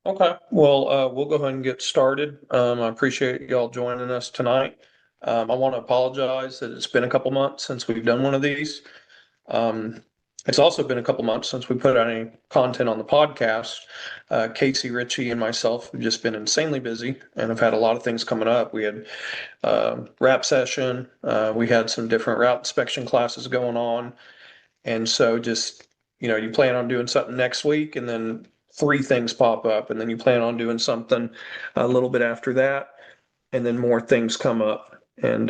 Okay, well, we'll go ahead and get started. I appreciate y'all joining us tonight. I want to apologize that it's been a couple months since we've done one of these. Um, it's also been a couple months since we put out any content on the podcast. Casey, Ritchie, and myself have just been insanely busy and have had a lot of things coming up. We had rap session, we had some different route inspection classes going on, and so just, you plan on doing something next week and then three things pop up and then you plan on doing something a little bit after that and then more things come up. And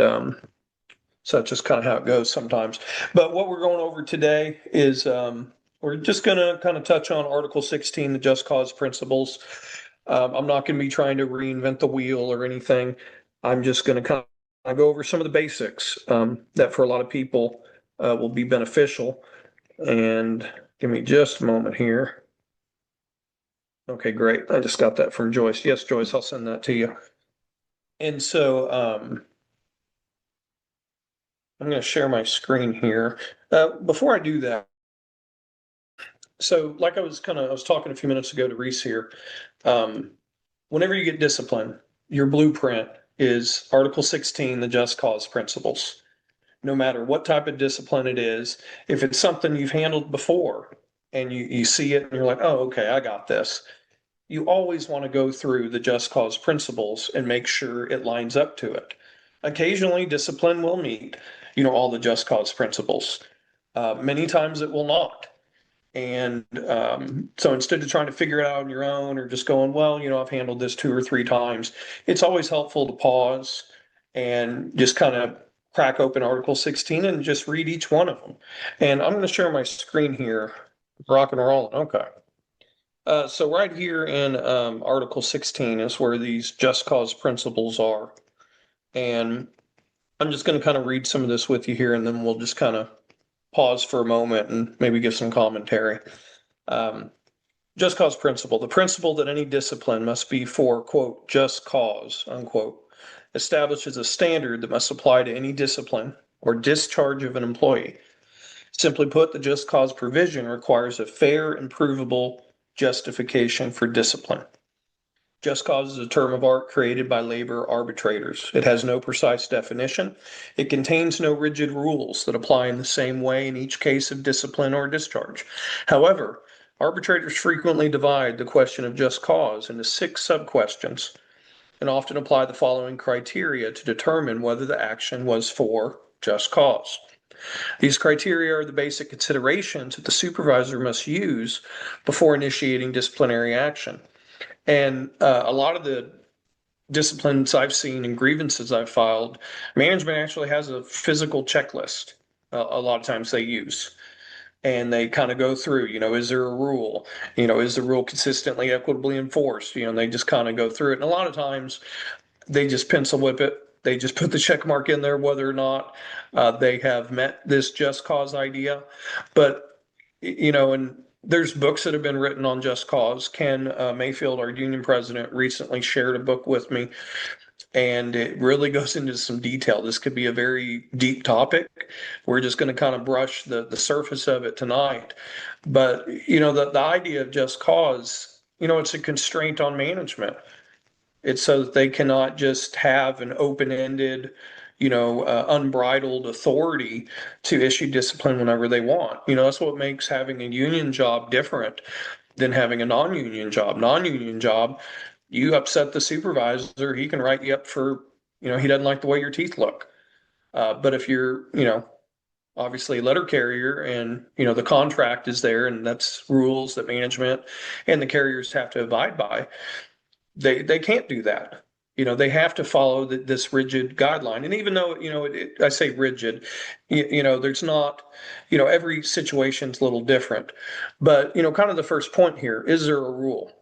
so that's just kind of how it goes sometimes. But what we're going over today is we're just going to kind of touch on Article 16, the just cause principles. I'm not going to be trying to reinvent the wheel or anything. I'm just going to kind of go over some of the basics that for a lot of people will be beneficial. And give me just a moment here. Okay, great. I just got that from Joyce. Yes, Joyce, I'll send that to you. And so I'm going to share my screen here. Before I do that, so like I was talking a few minutes ago to Reese here. Um, Whenever you get discipline, your blueprint is Article 16, the just cause principles. No matter what type of discipline it is, if it's something you've handled before and you see it and you're like, oh, okay, I got this, you always want to go through the just cause principles and make sure it lines up to it. Occasionally, discipline will meet, all the just cause principles. Many times it will not. And so instead of trying to figure it out on your own or just going, well, I've handled this two or three times, it's always helpful to pause and just kind of crack open Article 16 and just read each one of them. And I'm going to share my screen here. Rock and roll. Okay. So right here in Article 16 is where these just cause principles are. And I'm just going to kind of read some of this with you here, and then we'll just kind of pause for a moment and maybe give some commentary. Um, just cause principle, the principle that any discipline must be for, quote, just cause, unquote, establishes a standard that must apply to any discipline or discharge of an employee. Simply put, the just cause provision requires a fair and provable justification for discipline. Just cause is a term of art created by labor arbitrators. It has no precise definition. It contains no rigid rules that apply in the same way in each case of discipline or discharge. However, arbitrators frequently divide the question of just cause into 6 sub-questions and often apply the following criteria to determine whether the action was for just cause. These criteria are the basic considerations that the supervisor must use before initiating disciplinary action. And a lot of the disciplines I've seen and grievances I've filed, management actually has a physical checklist. A lot of times they use, and they kind of go through, is there a rule? Is the rule consistently equitably enforced? And they just kind of go through it. And a lot of times they just pencil whip it. They just put the check mark in there, whether or not they have met this just cause idea. But, and there's books that have been written on just cause. Ken Mayfield, our union president, recently shared a book with me, and it really goes into some detail. This could be a very deep topic. We're just going to kind of brush the surface of it tonight. But, the idea of just cause, it's a constraint on management. It's so that they cannot just have an open-ended, unbridled authority to issue discipline whenever they want. That's what makes having a union job different than having a non-union job. Non-union job, you upset the supervisor, he can write you up for, he doesn't like the way your teeth look. But if you're, obviously a letter carrier and, the contract is there and that's rules that management and the carriers have to abide by, they can't do that. They have to follow this rigid guideline. And even though, I say rigid, there's not, every situation's a little different. But, kind of the first point here, is there a rule?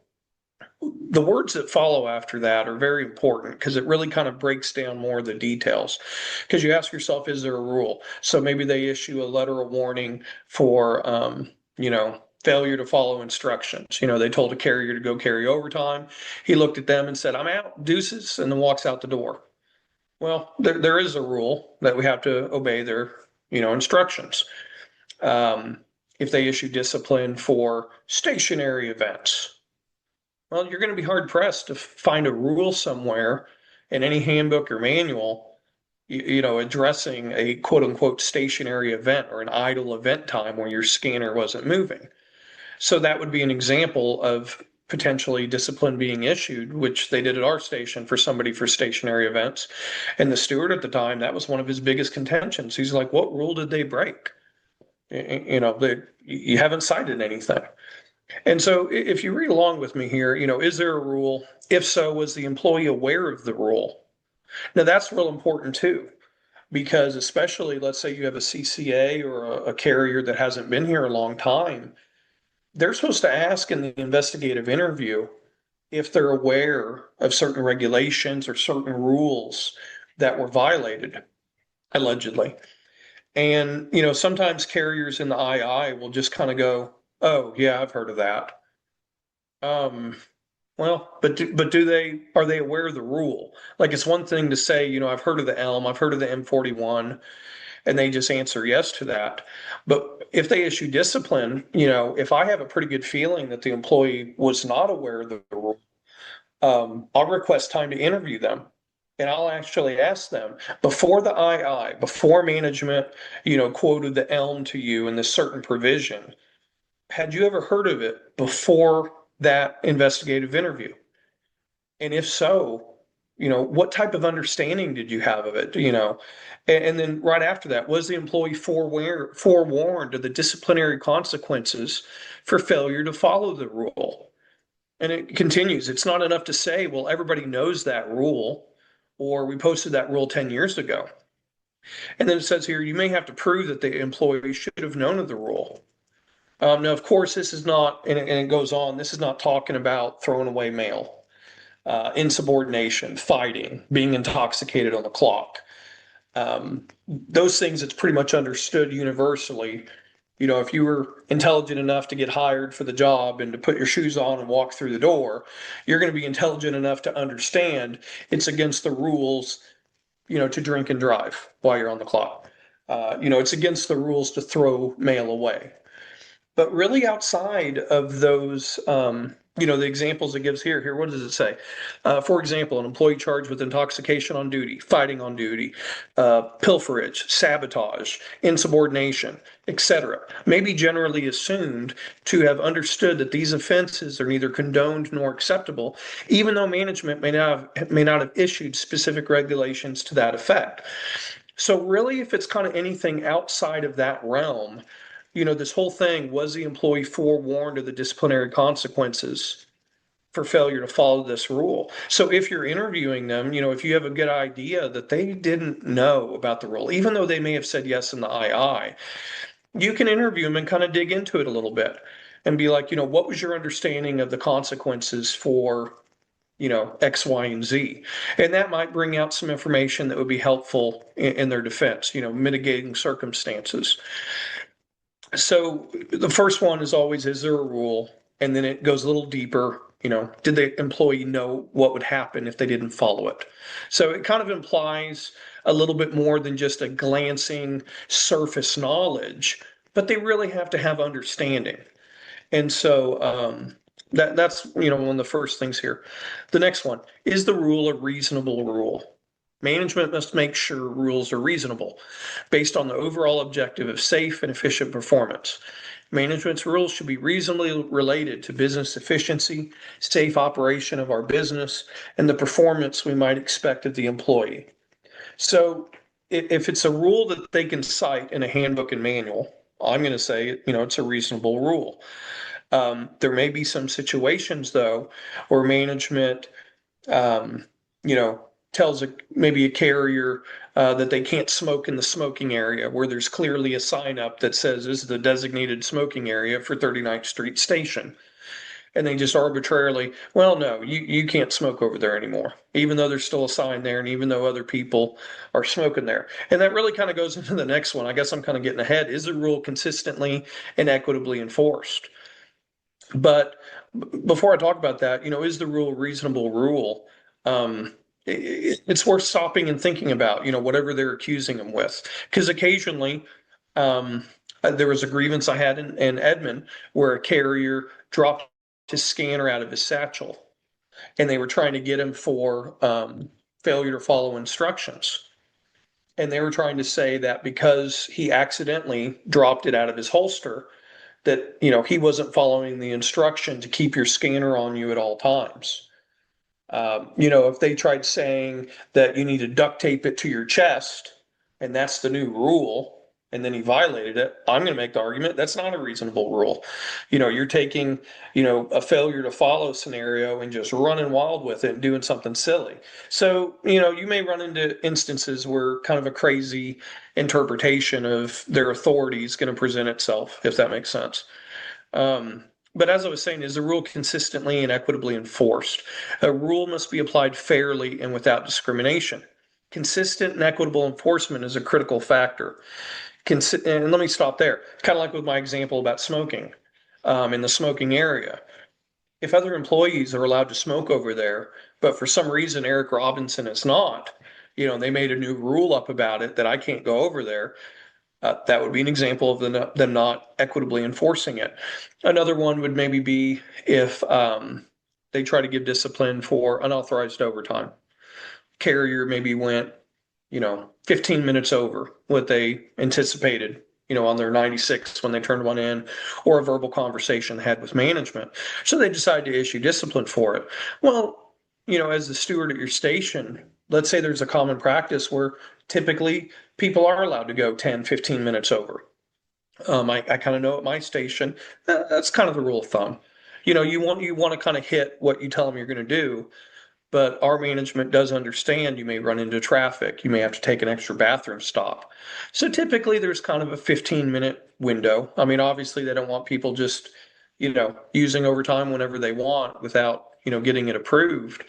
The words that follow after that are very important because it really kind of breaks down more of the details. Because you ask yourself, is there a rule? So maybe they issue a letter of warning for, failure to follow instructions. They told a carrier to go carry overtime. He looked at them and said, I'm out, deuces, and then walks out the door. Well, there is a rule that we have to obey their, instructions. If they issue discipline for stationary events, Well, you're going to be hard pressed to find a rule somewhere in any handbook or manual, addressing a quote unquote stationary event or an idle event time where your scanner wasn't moving. So that would be an example of potentially discipline being issued, which they did at our station for somebody for stationary events. And the steward at the time, that was one of his biggest contentions. He's like, what rule did they break? You haven't cited anything. And so if you read along with me here, is there a rule? If so, was the employee aware of the rule? Now that's real important too, because especially let's say you have a CCA or a carrier that hasn't been here a long time, they're supposed to ask in the investigative interview if they're aware of certain regulations or certain rules that were violated, allegedly. And, sometimes carriers in the II will just kind of go, oh, yeah, I've heard of that. Um, well, are they aware of the rule? Like it's one thing to say, I've heard of the ELM, I've heard of the M41, and they just answer yes to that. But if they issue discipline, if I have a pretty good feeling that the employee was not aware of the rule, I'll request time to interview them. And I'll actually ask them before the before management, quoted the ELM to you in this certain provision, had you ever heard of it before that investigative interview? And if so, what type of understanding did you have of it? And then right after that, was the employee forewarned of the disciplinary consequences for failure to follow the rule? And it continues. It's not enough to say, well, everybody knows that rule, or we posted that rule 10 years ago. And then it says here, you may have to prove that the employee should have known of the rule. Now, of course, this is not, and it goes on, this is not talking about throwing away mail, insubordination, fighting, being intoxicated on the clock. Those things, it's pretty much understood universally. If you were intelligent enough to get hired for the job and to put your shoes on and walk through the door, you're going to be intelligent enough to understand it's against the rules, to drink and drive while you're on the clock. It's against the rules to throw mail away. But really outside of those, the examples it gives here, what does it say? For example, an employee charged with intoxication on duty, fighting on duty, pilferage, sabotage, insubordination, etc., may be generally assumed to have understood that these offenses are neither condoned nor acceptable, even though management may not have issued specific regulations to that effect. So really, if it's kind of anything outside of that realm, this whole thing, was the employee forewarned of the disciplinary consequences for failure to follow this rule? So if you're interviewing them, if you have a good idea that they didn't know about the rule, even though they may have said yes in the II, you can interview them and kind of dig into it a little bit and be like, what was your understanding of the consequences for, X, Y, and Z? And that might bring out some information that would be helpful in their defense, mitigating circumstances. So the first one is always, is there a rule? And then it goes a little deeper. Did the employee know what would happen if they didn't follow it? So it kind of implies a little bit more than just a glancing surface knowledge, but they really have to have understanding. And so that's one of the first things here. The next one, is the rule a reasonable rule? Management must make sure rules are reasonable, based on the overall objective of safe and efficient performance. Management's rules should be reasonably related to business efficiency, safe operation of our business, and the performance we might expect of the employee. So if it's a rule that they can cite in a handbook and manual, I'm going to say, it's a reasonable rule. There may be some situations, though, where management, tells maybe a carrier that they can't smoke in the smoking area, where there's clearly a sign up that says this is the designated smoking area for 39th Street Station. And they just arbitrarily, well, no, you can't smoke over there anymore, even though there's still a sign there and even though other people are smoking there. And that really kind of goes into the next one. I guess I'm kind of getting ahead. Is the rule consistently and equitably enforced? But before I talk about that, is the rule a reasonable rule? It's worth stopping and thinking about, whatever they're accusing them with. Because occasionally, there was a grievance I had in Edmond where a carrier dropped his scanner out of his satchel, and they were trying to get him for failure to follow instructions. And they were trying to say that because he accidentally dropped it out of his holster, that he wasn't following the instruction to keep your scanner on you at all times. If they tried saying that you need to duct tape it to your chest, and that's the new rule, and then he violated it, I'm going to make the argument that's not a reasonable rule. You're taking, a failure to follow scenario and just running wild with it and doing something silly. So, you may run into instances where kind of a crazy interpretation of their authority is going to present itself, if that makes sense. But as I was saying, is the rule consistently and equitably enforced? A rule must be applied fairly and without discrimination. Consistent and equitable enforcement is a critical factor. And let me stop there. Kind of like with my example about smoking in the smoking area. If other employees are allowed to smoke over there, but for some reason Eric Robinson is not, they made a new rule up about it that I can't go over there. That would be an example of them not equitably enforcing it. Another one would maybe be if they try to give discipline for unauthorized overtime. Carrier maybe went 15 minutes over what they anticipated, on their 96 when they turned one in, or a verbal conversation they had with management. So they decided to issue discipline for it. Well, as the steward at your station, let's say there's a common practice where typically people are allowed to go 10, 15 minutes over. I kind of know at my station, that's kind of the rule of thumb. You want to kind of hit what you tell them you're going to do. But our management does understand you may run into traffic. You may have to take an extra bathroom stop. So typically there's kind of a 15-minute window. I mean, obviously they don't want people just, using overtime whenever they want without, getting it approved.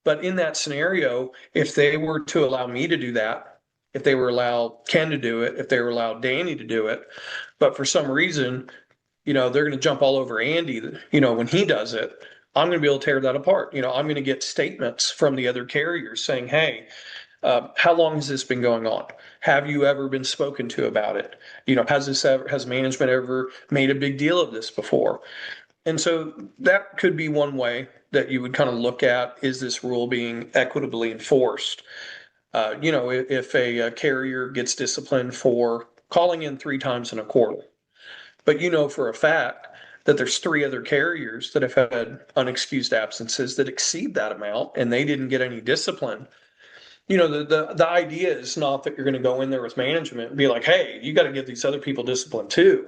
But in that scenario, if they were to allow me to do that, if they were allowed Ken to do it, if they were allowed Danny to do it, but for some reason, they're going to jump all over Andy, when he does it, I'm going to be able to tear that apart. I'm going to get statements from the other carriers saying, hey, how long has this been going on? Have you ever been spoken to about it? Has management ever made a big deal of this before? And so that could be one way that you would kind of look at, is this rule being equitably enforced? If a carrier gets disciplined for calling in 3 times in a quarter, but for a fact that there's 3 other carriers that have had unexcused absences that exceed that amount and they didn't get any discipline. The idea is not that you're going to go in there with management and be like, hey, you got to give these other people discipline too.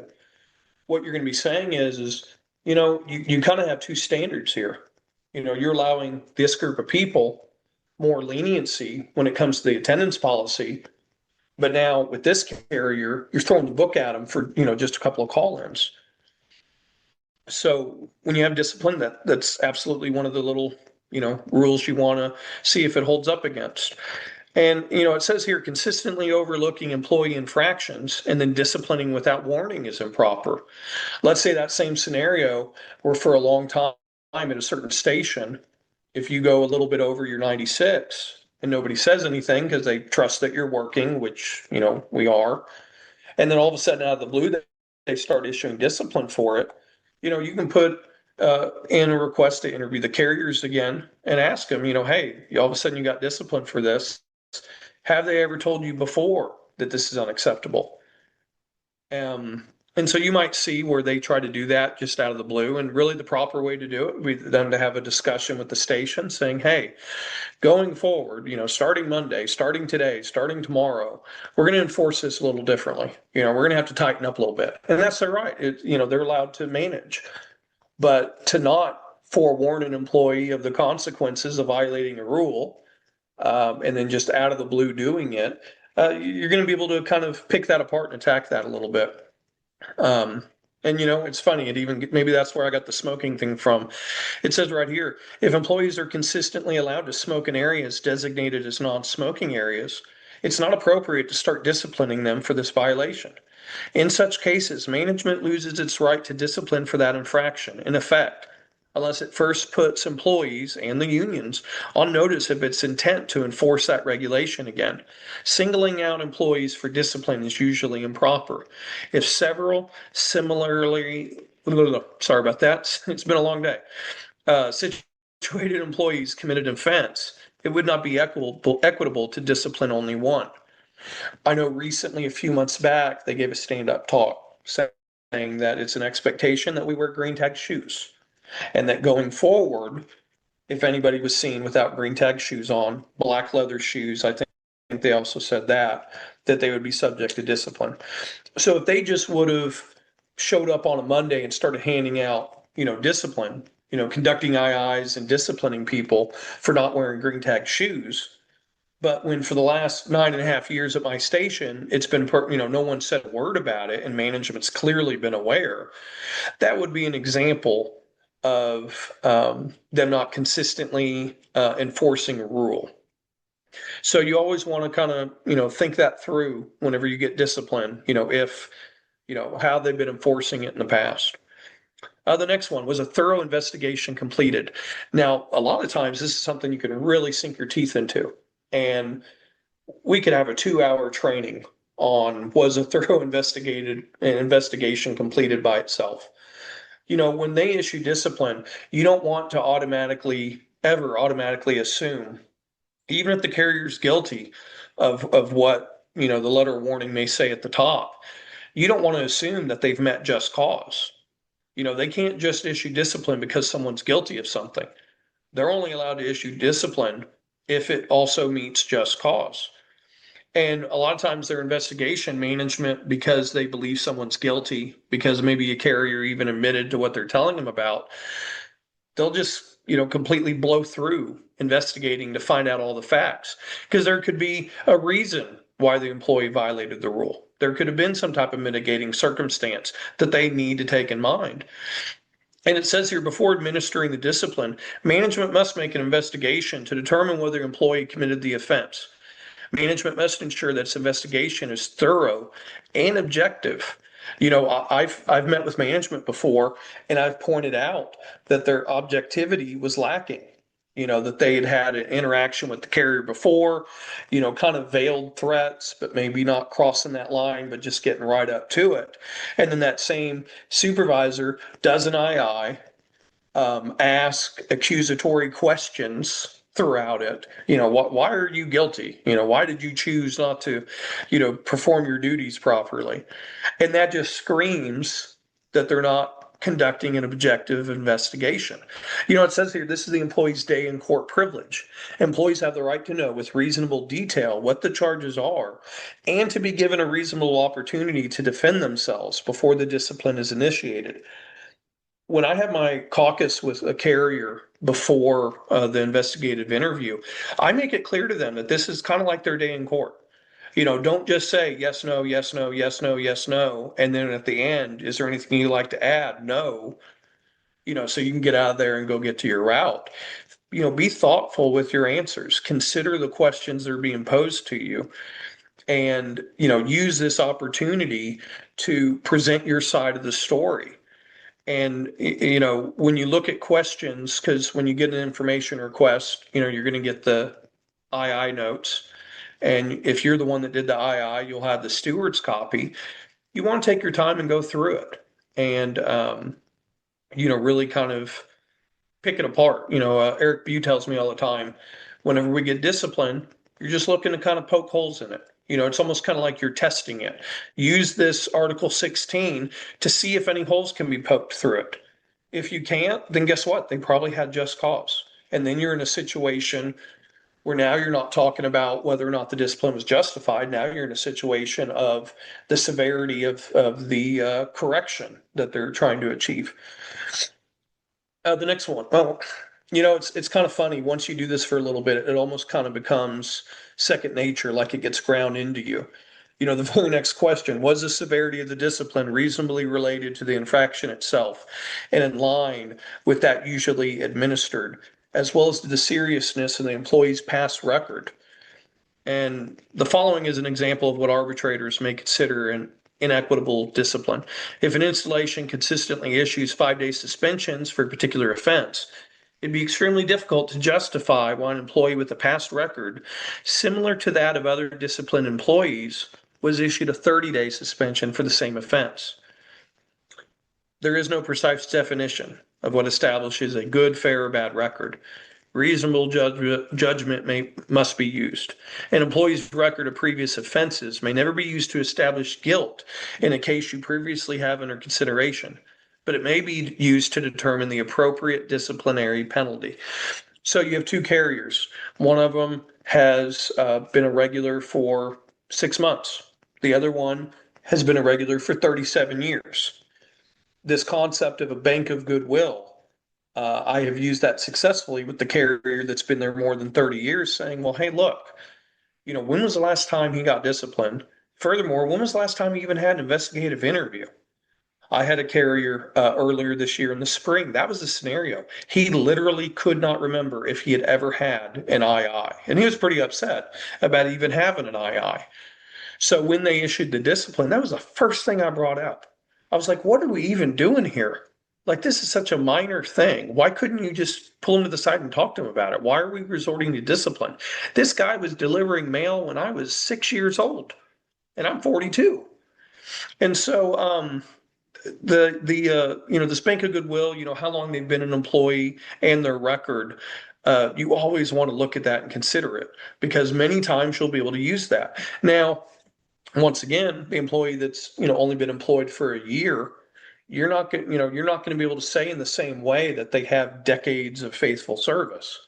What you're going to be saying is, you kind of have 2 standards here. You're allowing this group of people more leniency when it comes to the attendance policy. But now with this carrier, you're throwing the book at them for, just a couple of call-ins. So when you have discipline, that's absolutely one of the little, rules you want to see if it holds up against. And, it says here, consistently overlooking employee infractions and then disciplining without warning is improper. Let's say that same scenario where for a long time at a certain station, if you go a little bit over your 96 and nobody says anything because they trust that you're working, which, we are, and then all of a sudden out of the blue, they start issuing discipline for it. You can put in a request to interview the carriers again and ask them, hey, all of a sudden you got disciplined for this. Have they ever told you before that this is unacceptable? And so you might see where they try to do that just out of the blue. And really the proper way to do it would be them to have a discussion with the station saying, hey, going forward, starting Monday, starting today, starting tomorrow, we're going to enforce this a little differently. We're going to have to tighten up a little bit. And that's their right. They're allowed to manage. But to not forewarn an employee of the consequences of violating a rule, and then just out of the blue doing it, you're going to be able to kind of pick that apart and attack that a little bit. And it's funny, maybe that's where I got the smoking thing from. It says right here, if employees are consistently allowed to smoke in areas designated as non-smoking areas, it's not appropriate to start disciplining them for this violation. In such cases, management loses its right to discipline for that infraction, in effect, unless it first puts employees and the unions on notice of its intent to enforce that regulation again. Singling out employees for discipline is usually improper. If several similarly sorry about that. It's been a long day. Situated employees committed an offense, it would not be equitable to discipline only one. I know recently, a few months back, they gave a stand-up talk saying that it's an expectation that we wear green tag shoes, and that going forward, if anybody was seen without green tag shoes on, black leather shoes, I think they also said that they would be subject to discipline. So if they just would have showed up on a Monday and started handing out, discipline, conducting IIs and disciplining people for not wearing green tag shoes. But when for the last 9.5 years at my station, it's been, no one said a word about it, and management's clearly been aware, that would be an example of them not consistently enforcing a rule. So you always want to kind of, think that through whenever you get disciplined, if, how they've been enforcing it in the past. The next one was a thorough investigation completed. Now, a lot of times this is something you can really sink your teeth into. And we could have a 2-hour training on was a thorough investigation completed by itself. When they issue discipline, you don't want to ever automatically assume, even if the carrier's guilty of what, the letter of warning may say at the top, you don't want to assume that they've met just cause. They can't just issue discipline because someone's guilty of something. They're only allowed to issue discipline if it also meets just cause. And a lot of times their investigation management, because they believe someone's guilty, because maybe a carrier even admitted to what they're telling them about, they'll just, completely blow through investigating to find out all the facts. Because there could be a reason why the employee violated the rule. There could have been some type of mitigating circumstance that they need to take in mind. And it says here, before administering the discipline, management must make an investigation to determine whether the employee committed the offense. Management must ensure that its investigation is thorough and objective. I've met with management before, and I've pointed out that their objectivity was lacking. That they had an interaction with the carrier before, kind of veiled threats, but maybe not crossing that line, but just getting right up to it. And then that same supervisor does an II, ask accusatory questions throughout it. Why are you guilty? Why did you choose not to, perform your duties properly? And that just screams that they're not conducting an objective investigation. It says here, this is the employee's day in court privilege. Employees have the right to know with reasonable detail what the charges are and to be given a reasonable opportunity to defend themselves before the discipline is initiated. When I have my caucus with a carrier before the investigative interview, I make it clear to them that this is kind of like their day in court. Don't just say yes, no, yes, no, yes, no, yes, no. And then at the end, is there anything you'd like to add? No. So you can get out of there and go get to your route. Be thoughtful with your answers. Consider the questions that are being posed to you. And, use this opportunity to present your side of the story. And, when you look at questions, because when you get an information request, you're going to get the II notes. And if you're the one that did the II, you'll have the steward's copy. You want to take your time and go through it and, really kind of pick it apart. Eric Bew tells me all the time, whenever we get disciplined, you're just looking to kind of poke holes in it. It's almost kind of like you're testing it. Use this Article 16 to see if any holes can be poked through it. If you can't, then guess what? They probably had just cause. And then you're in a situation where now you're not talking about whether or not the discipline was justified. Now you're in a situation of the severity of the correction that they're trying to achieve. The next one. Well, it's kind of funny. Once you do this for a little bit, it almost kind of becomes second nature, like it gets ground into you. The very next question, was the severity of the discipline reasonably related to the infraction itself and in line with that usually administered, as well as to the seriousness of the employee's past record? And the following is an example of what arbitrators may consider an inequitable discipline. If an installation consistently issues 5-day suspensions for a particular offense, it'd be extremely difficult to justify why an employee with a past record similar to that of other disciplined employees was issued a 30-day suspension for the same offense. There is no precise definition of what establishes a good, fair, or bad record. Reasonable judgment must be used. An employee's record of previous offenses may never be used to establish guilt in a case you previously have under consideration, but it may be used to determine the appropriate disciplinary penalty. So you have two carriers. One of them has been a regular for 6 months. The other one has been a regular for 37 years. This concept of a bank of goodwill, I have used that successfully with the carrier that's been there more than 30 years, saying, well, hey, look, when was the last time he got disciplined? Furthermore, when was the last time he even had an investigative interview? I had a carrier earlier this year in the spring. That was the scenario. He literally could not remember if he had ever had an II, and he was pretty upset about even having an II. So when they issued the discipline, that was the first thing I brought up. I was like, what are we even doing here? Like, this is such a minor thing. Why couldn't you just pull him to the side and talk to him about it? Why are we resorting to discipline? This guy was delivering mail when I was 6 years old, and I'm 42. And so this bank of goodwill, how long they've been an employee and their record, you always want to look at that and consider it, because many times you'll be able to use that. Now, once again, the employee that's only been employed for a year, you're not going to be able to say in the same way that they have decades of faithful service.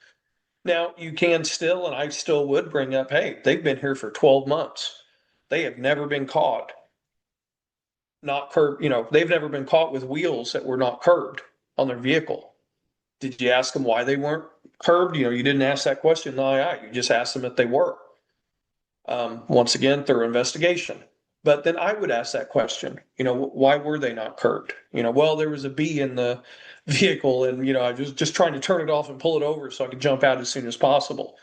Now, you can still, and I still would bring up, hey, they've been here for 12 months. They have never been caught not curbed. They've never been caught with wheels that were not curbed on their vehicle. Did you ask them why they weren't curbed? You didn't ask that question. No, you just asked them if they were. Once again, thorough investigation. But then I would ask that question, why were they not curbed? Well, there was a bee in the vehicle, and, I was just trying to turn it off and pull it over so I could jump out as soon as possible.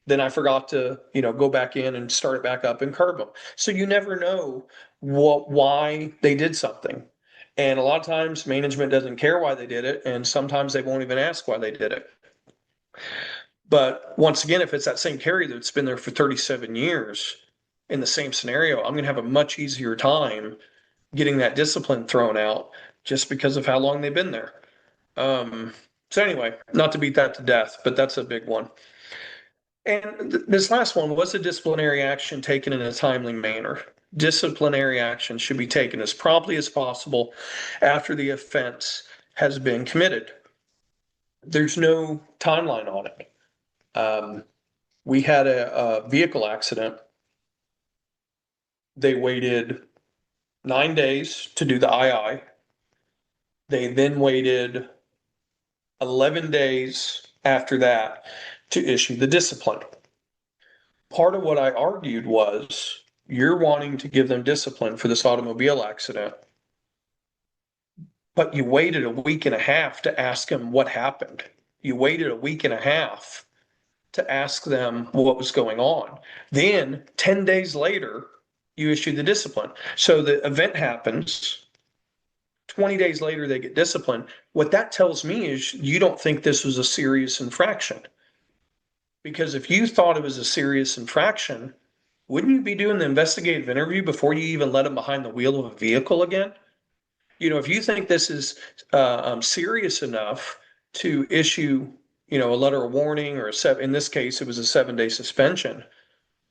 Then I forgot to, go back in and start it back up and curb them. So you never know why they did something. And a lot of times management doesn't care why they did it, and sometimes they won't even ask why they did it. But once again, if it's that same carrier that's been there for 37 years in the same scenario, I'm going to have a much easier time getting that discipline thrown out just because of how long they've been there. So anyway, not to beat that to death, but that's a big one. And this last one, was a disciplinary action taken in a timely manner? Disciplinary action should be taken as promptly as possible after the offense has been committed. There's no timeline on it. We had a vehicle accident. They waited 9 days to do the II. They then waited 11 days after that to issue the discipline. Part of what I argued was, you're wanting to give them discipline for this automobile accident, but you waited a week and a half to ask them what happened. You waited a week and a half to ask them what was going on. Then 10 days later, you issue the discipline. So the event happens. 20 days later, they get disciplined. What that tells me is you don't think this was a serious infraction. Because if you thought it was a serious infraction, wouldn't you be doing the investigative interview before you even let them behind the wheel of a vehicle again? If you think this is serious enough to issue, a letter of warning, or in this case, it was a 7-day suspension,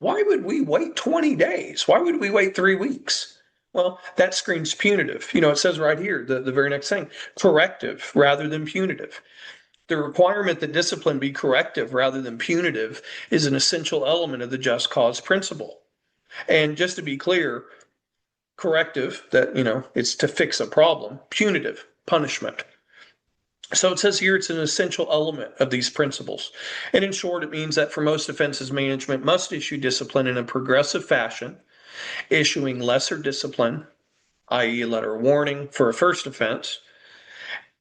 why would we wait 20 days? Why would we wait 3 weeks? Well, that screams punitive. It says right here, the very next thing, corrective rather than punitive. The requirement that discipline be corrective rather than punitive is an essential element of the just cause principle. And just to be clear, corrective, that, it's to fix a problem. Punitive, punishment. So it says here it's an essential element of these principles. And in short, it means that for most offenses, management must issue discipline in a progressive fashion, issuing lesser discipline, i.e. a letter of warning for a first offense,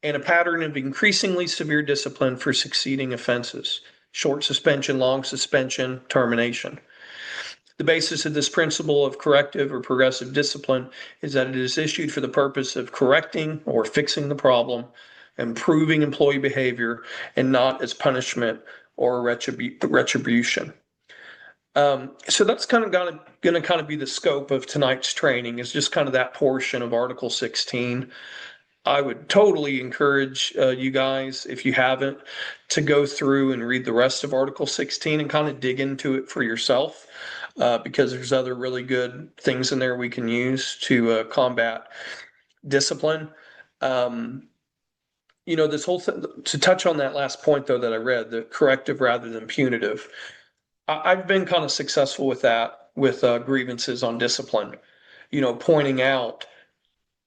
and a pattern of increasingly severe discipline for succeeding offenses: short suspension, long suspension, termination. The basis of this principle of corrective or progressive discipline is that it is issued for the purpose of correcting or fixing the problem, improving employee behavior, and not as punishment or retribution. So that's kind of going to kind of be the scope of tonight's training, is just kind of that portion of Article 16. I would totally encourage you guys, if you haven't, to go through and read the rest of Article 16 and kind of dig into it for yourself, because there's other really good things in there we can use to combat discipline. Um, this whole thing, to touch on that last point, though, that I read, the corrective rather than punitive, I've been kind of successful with that with grievances on discipline, pointing out,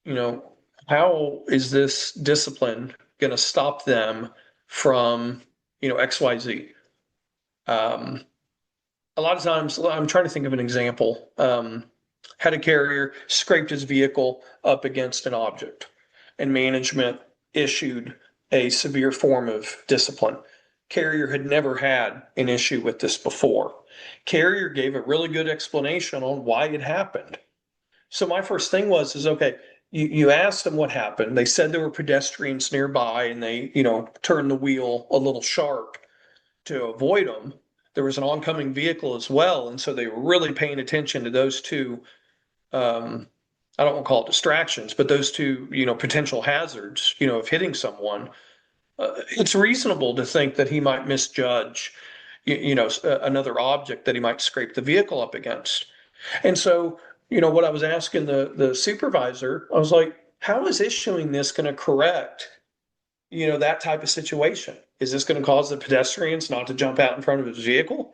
you know, how is this discipline going to stop them from, XYZ? Um, a lot of times, I'm trying to think of an example. Had a carrier scraped his vehicle up against an object, and management issued a severe form of discipline. Carrier had never had an issue with this before. Carrier gave a really good explanation on why it happened. So my first thing is okay, you asked them what happened. They said there were pedestrians nearby and they, turned the wheel a little sharp to avoid them. There was an oncoming vehicle as well. And so they were really paying attention to those two, I don't want to call it distractions, but those two, potential hazards, of hitting someone. It's reasonable to think that he might misjudge, another object that he might scrape the vehicle up against. And so, what I was asking the supervisor, I was like, how is issuing this going to correct, that type of situation? Is this going to cause the pedestrians not to jump out in front of his vehicle?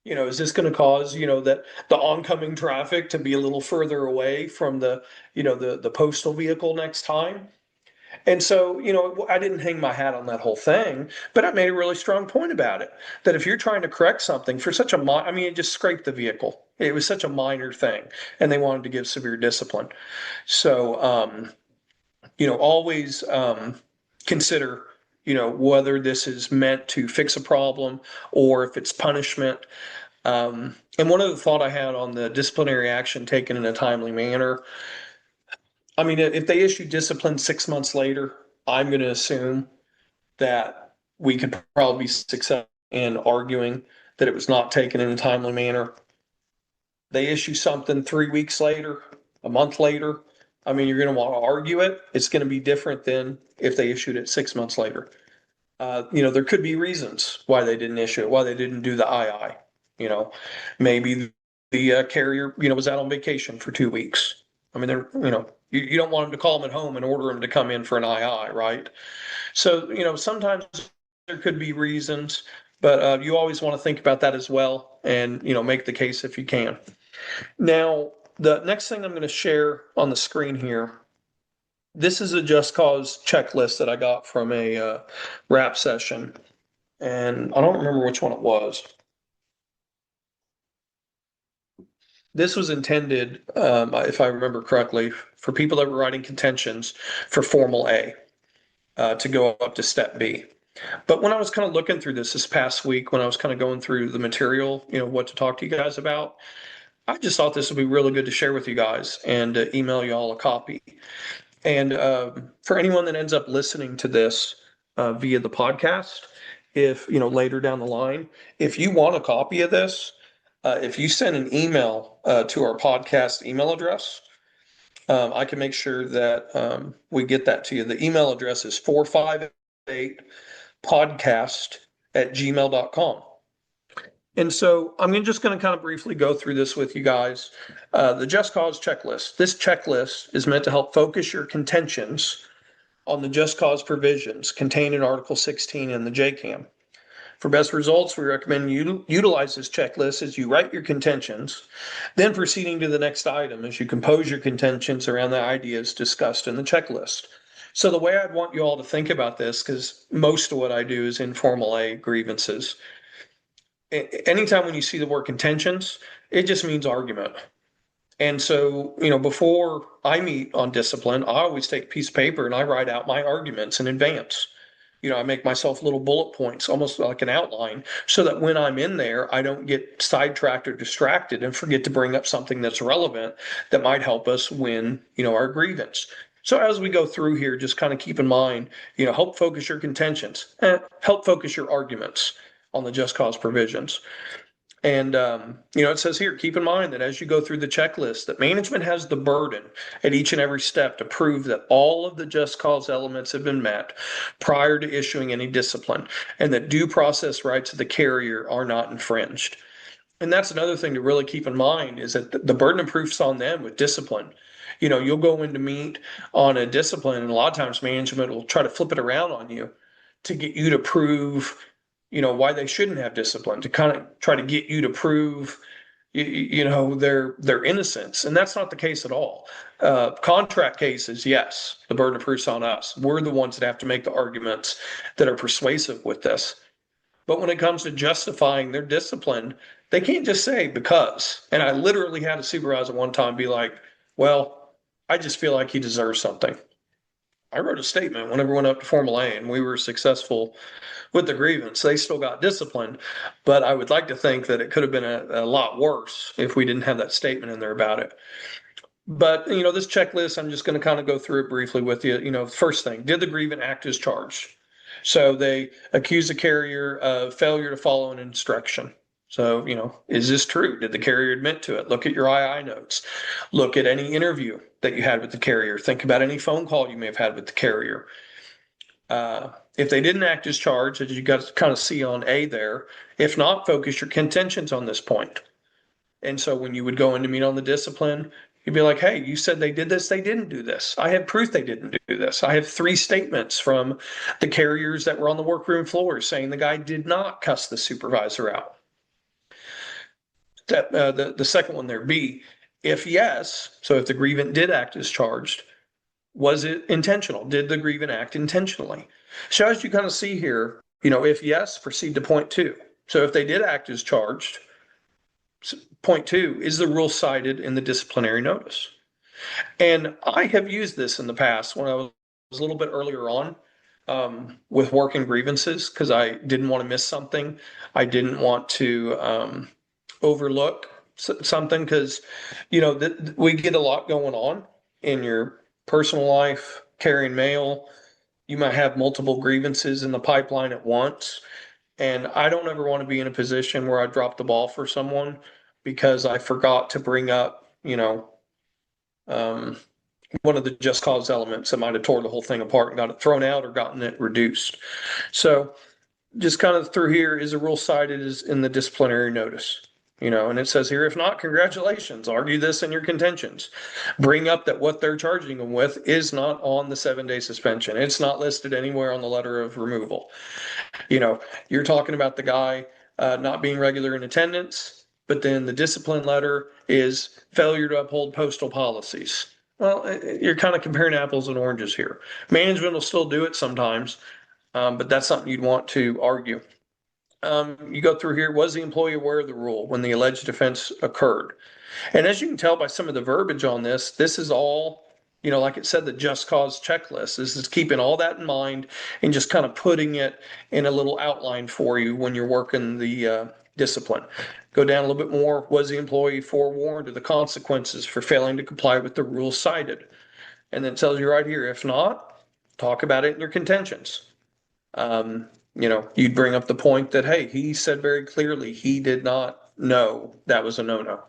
Is this going to cause, that the oncoming traffic to be a little further away from the postal vehicle next time? And so, I didn't hang my hat on that whole thing, but I made a really strong point about it. That if you're trying to correct something for such it just scraped the vehicle. It was such a minor thing, and they wanted to give severe discipline. So, always consider, whether this is meant to fix a problem or if it's punishment. And one other thought I had on the disciplinary action taken in a timely manner. I mean, if they issue discipline 6 months later, I'm going to assume that we could probably be successful in arguing that it was not taken in a timely manner. They issue something 3 weeks later, a month later. I mean, you're going to want to argue it. It's going to be different than if they issued it 6 months later. There could be reasons why they didn't issue it, why they didn't do the II. Maybe the carrier, was out on vacation for 2 weeks. I mean, you don't want them to call them at home and order them to come in for an II, right? So, sometimes there could be reasons, but you always want to think about that as well and, make the case if you can. Now, the next thing I'm going to share on the screen here, this is a just cause checklist that I got from a rap session, and I don't remember which one it was. This was intended, if I remember correctly, for people that were writing contentions for Formal A to go up to Step B. But when I was kind of looking through this past week, when I was kind of going through the material, what to talk to you guys about, I just thought this would be really good to share with you guys and email you all a copy. And for anyone that ends up listening to this via the podcast, if, later down the line, if you want a copy of this, if you send an email to our podcast email address, I can make sure that we get that to you. The email address is 458podcast@gmail.com. And so I'm just going to kind of briefly go through this with you guys. The Just Cause checklist. This checklist is meant to help focus your contentions on the Just Cause provisions contained in Article 16 in the JCAM. For best results, we recommend you utilize this checklist as you write your contentions, then proceeding to the next item as you compose your contentions around the ideas discussed in the checklist. So the way I'd want you all to think about this, because most of what I do is informal A grievances, anytime when you see the word contentions, it just means argument. And so, before I meet on discipline, I always take a piece of paper and I write out my arguments in advance. I make myself little bullet points, almost like an outline, so that when I'm in there, I don't get sidetracked or distracted and forget to bring up something that's relevant that might help us win, our grievance. So as we go through here, just kind of keep in mind, help focus your contentions, help focus your arguments on the just cause provisions. And, it says here, keep in mind that as you go through the checklist, that management has the burden at each and every step to prove that all of the just cause elements have been met prior to issuing any discipline, and that due process rights of the carrier are not infringed. And that's another thing to really keep in mind, is that the burden of proof's on them with discipline. You'll go in to meet on a discipline, and a lot of times management will try to flip it around on you to get you to prove, why they shouldn't have discipline, to kind of try to get you to prove, their innocence. And that's not the case at all. Contract cases, yes, the burden of proof's on us. We're the ones that have to make the arguments that are persuasive with this. But when it comes to justifying their discipline, they can't just say because. And I literally had a supervisor one time be like, well, I just feel like he deserves something. I wrote a statement whenever we went up to Formal A and we were successful with the grievance. They still got disciplined, but I would like to think that it could have been a lot worse if we didn't have that statement in there about it. But, this checklist, I'm just going to kind of go through it briefly with you. First thing, did the grievant act as charged? So they accuse the carrier of failure to follow an instruction. So, is this true? Did the carrier admit to it? Look at your II notes. Look at any interview that you had with the carrier. Think about any phone call you may have had with the carrier. If they didn't act as charged, as you got to kind of see on A there, if not, focus your contentions on this point. And so when you would go in to meet on the discipline, you'd be like, hey, you said they did this. They didn't do this. I have proof they didn't do this. I have 3 statements from the carriers that were on the workroom floor saying the guy did not cuss the supervisor out. That the second one there, B, if yes, so if the grievant did act as charged, was it intentional? Did the grievant act intentionally? So as you kind of see here, if yes, proceed to point 2. So if they did act as charged, point 2, is the rule cited in the disciplinary notice? And I have used this in the past when I was a little bit earlier on with working grievances, because I didn't want to miss something. I didn't want to overlook something, because, we get a lot going on in your personal life, carrying mail. You might have multiple grievances in the pipeline at once. And I don't ever want to be in a position where I drop the ball for someone because I forgot to bring up, one of the just cause elements that might have tore the whole thing apart and got it thrown out or gotten it reduced. So just kind of through here, is a rule cited is in the disciplinary notice. And it says here, if not, congratulations, argue this in your contentions. Bring up that what they're charging them with is not on the 7-day suspension. It's not listed anywhere on the letter of removal. You're talking about the guy not being regular in attendance, but then the discipline letter is failure to uphold postal policies. Well, you're kind of comparing apples and oranges here. Management will still do it sometimes, but that's something you'd want to argue. You go through here, was the employee aware of the rule when the alleged offense occurred? And as you can tell by some of the verbiage on this is all, like it said, the just cause checklist. This is keeping all that in mind and just kind of putting it in a little outline for you when you're working the discipline. Go down a little bit more. Was the employee forewarned of the consequences for failing to comply with the rules cited? And then it tells you right here, if not, talk about it in your contentions. You'd bring up the point that, hey, he said very clearly he did not know that was a no-no.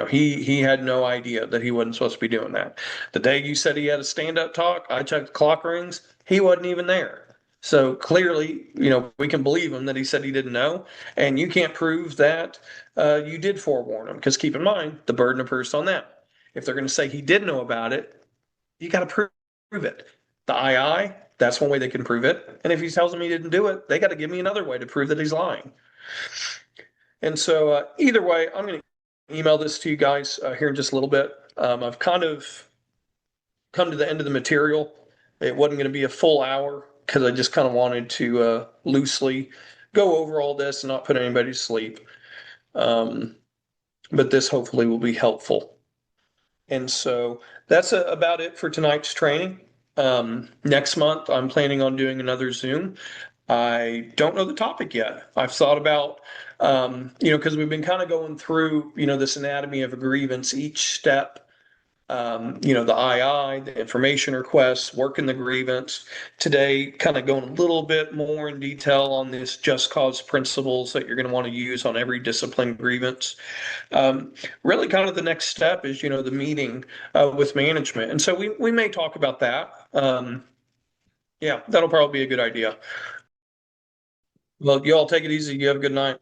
He had no idea that he wasn't supposed to be doing that. The day you said he had a stand-up talk, I checked the clock rings, he wasn't even there. So clearly, we can believe him that he said he didn't know, and you can't prove that you did forewarn him, because keep in mind, the burden of proof's on them. If they're going to say he did know about it, you got to prove it. The II, that's one way they can prove it. And if he tells them he didn't do it, they got to give me another way to prove that he's lying. And so either way, I'm going to email this to you guys here in just a little bit. I've kind of come to the end of the material. It wasn't going to be a full hour because I just kind of wanted to loosely go over all this and not put anybody to sleep. But this hopefully will be helpful. And so that's about it for tonight's training. Next month, I'm planning on doing another Zoom. I don't know the topic yet. I've thought about, because we've been kind of going through, this anatomy of a grievance, each step the II, the information requests, working the grievance. Today, kind of going a little bit more in detail on this just cause principles that you're going to want to use on every discipline grievance. Really kind of the next step is, the meeting with management. And so we may talk about that. Yeah, that'll probably be a good idea. Well, you all take it easy. You have a good night.